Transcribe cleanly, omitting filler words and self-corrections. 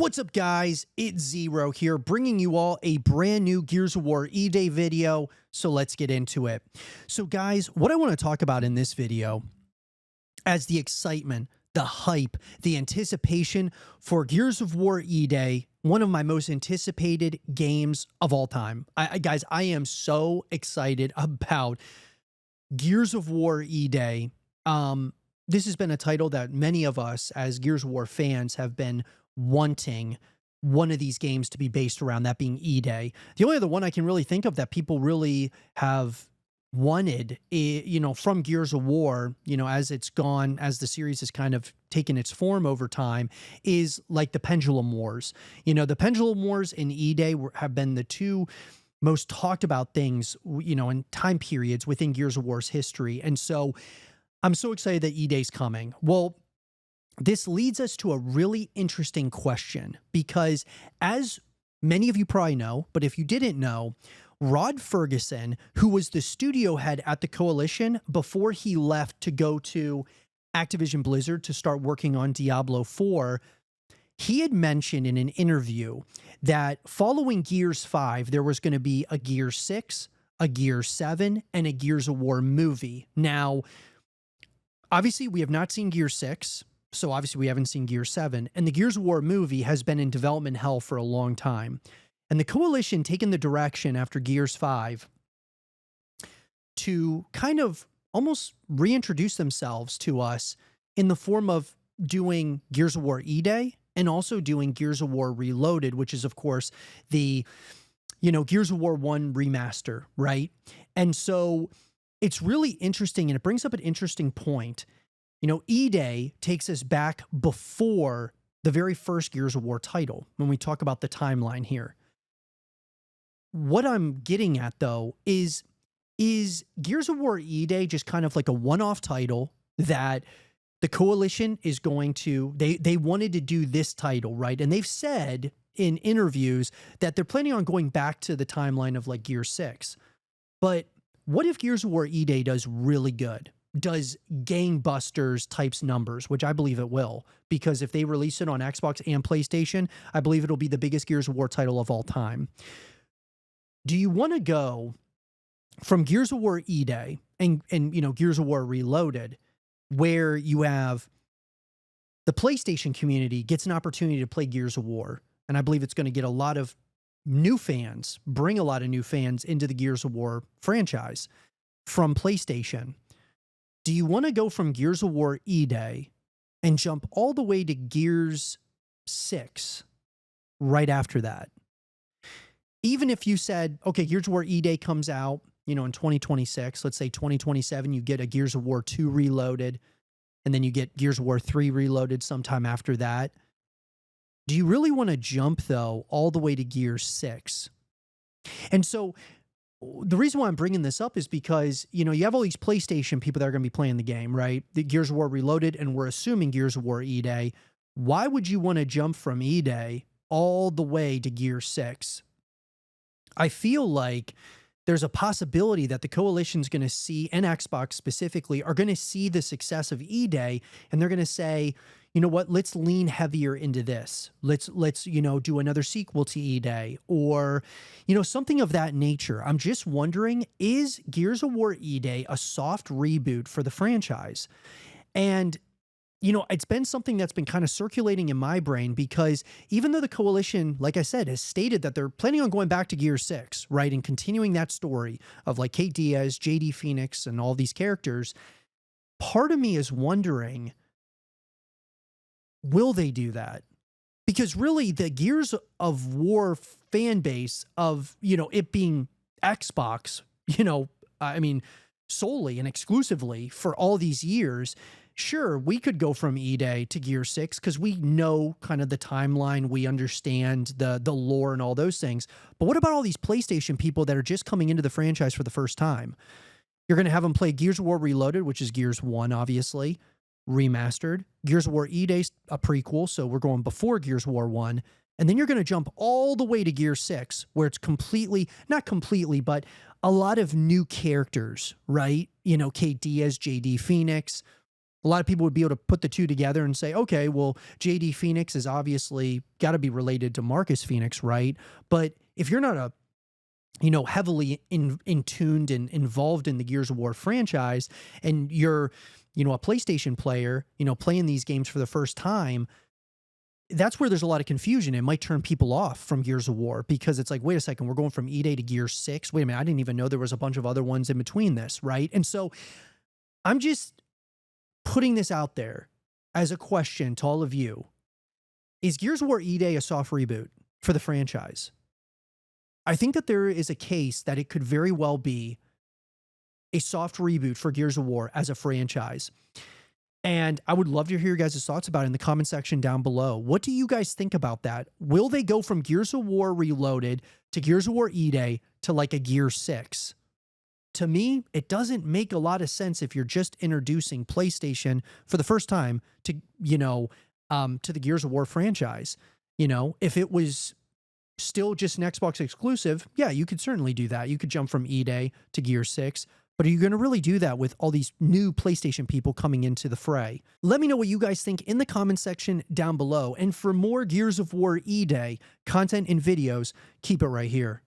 What's up, guys? It's Zero here, bringing you all a brand new Gears of War E-Day video, so let's get into it. So guys, what I want to talk about in this video as the excitement, the hype, the anticipation for Gears of War E-Day, one of my most anticipated games of all time. Guys, I am so excited about Gears of War E-Day. This has been a title that many of us as Gears of War fans have been wanting one of these games to be based around, that being E-Day. The only other one I can really think of that people really have wanted, from Gears of War, as it's gone, as the series has kind of taken its form over time, is like the Pendulum Wars. The Pendulum Wars and E-Day have been the two most talked about things, in time periods within Gears of War's history. And so I'm so excited that E-Day's coming. Well, this leads us to a really interesting question, because as many of you probably know, but if you didn't know, Rod Ferguson, who was the studio head at the Coalition before he left to go to Activision Blizzard to start working on Diablo 4, he had mentioned in an interview that following Gears 5, there was going to be a Gears 6, a Gears 7, and a Gears of War movie. Now, obviously, we have not seen Gears 6. So obviously we haven't seen Gears 7, and the Gears of War movie has been in development hell for a long time. And the Coalition taken the direction after Gears 5 to kind of almost reintroduce themselves to us in the form of doing Gears of War E-Day and also doing Gears of War Reloaded, which is of course the, Gears of War 1 remaster, right? And so it's really interesting, and it brings up an interesting point. E-Day takes us back before the very first Gears of War title when we talk about the timeline here. What I'm getting at, though, is Gears of War E-Day just kind of like a one-off title that the Coalition is going to... They wanted to do this title, right? And they've said in interviews that they're planning on going back to the timeline of like Gears 6. But what if Gears of War E-Day does really good? Does gangbusters types numbers, which I believe it will, because if they release it on Xbox and PlayStation, I believe it'll be the biggest Gears of War title of all time. Do you want to go from Gears of War E-Day and Gears of War Reloaded, where you have the PlayStation community gets an opportunity to play Gears of War, and I believe it's going to get a lot of new fans, bring a lot of new fans into the Gears of War franchise from PlayStation? Do you want to go from Gears of War E-Day and jump all the way to Gears 6 right after that? Even if you said, okay, Gears of War E-Day comes out, in 2026, let's say 2027, you get a Gears of War 2 Reloaded, and then you get Gears of War 3 Reloaded sometime after that. Do you really want to jump, though, all the way to Gears 6? And so the reason why I'm bringing this up is because, you have all these PlayStation people that are going to be playing the game, right? The Gears of War Reloaded, and we're assuming Gears of War E-Day. Why would you want to jump from E-Day all the way to Gears 6? I feel like there's a possibility that the Coalition's going to see, and Xbox specifically, are going to see the success of E-Day, and they're going to say, you know what, let's lean heavier into this. Let's do another sequel to E-Day, or, something of that nature. I'm just wondering, is Gears of War E-Day a soft reboot for the franchise? And, it's been something that's been kind of circulating in my brain, because even though the Coalition, like I said, has stated that they're planning on going back to Gears 6, right, and continuing that story of like Kate Diaz, JD Phoenix, and all these characters, part of me is wondering, will they do that? Because really the Gears of War fan base of, it being Xbox, solely and exclusively for all these years, sure, we could go from E-Day to Gear 6 because we know kind of the timeline, we understand the lore and all those things. But what about all these PlayStation people that are just coming into the franchise for the first time? You're going to have them play Gears of War Reloaded, which is Gears 1, obviously, remastered. Gears of War E-Day's a prequel, so we're going before Gears of War 1. And then you're going to jump all the way to Gear 6, where it's completely, not completely, but a lot of new characters, right? Kate Diaz, JD Phoenix, A lot of people would be able to put the two together and say, okay, well, JD Phoenix is obviously got to be related to Marcus Phoenix, right? But if you're not a heavily in tuned and involved in the Gears of War franchise, and you're, a PlayStation player, playing these games for the first time, that's where there's a lot of confusion. It might turn people off from Gears of War because it's like, wait a second, we're going from E-Day to Gear 6. Wait a minute, I didn't even know there was a bunch of other ones in between this, right? And so I'm just putting this out there as a question to all of you. Is Gears of War E-Day a soft reboot for the franchise? I think that there is a case that it could very well be a soft reboot for Gears of War as a franchise. And I would love to hear your guys' thoughts about it in the comment section down below. What do you guys think about that? Will they go from Gears of War Reloaded to Gears of War E-Day to like a Gear 6? To me, it doesn't make a lot of sense if you're just introducing PlayStation for the first time to, to the Gears of War franchise. If it was still just an Xbox exclusive, yeah, you could certainly do that. You could jump from E-Day to Gear 6. But are you going to really do that with all these new PlayStation people coming into the fray? Let me know what you guys think in the comment section down below. And for more Gears of War E-Day content and videos, keep it right here.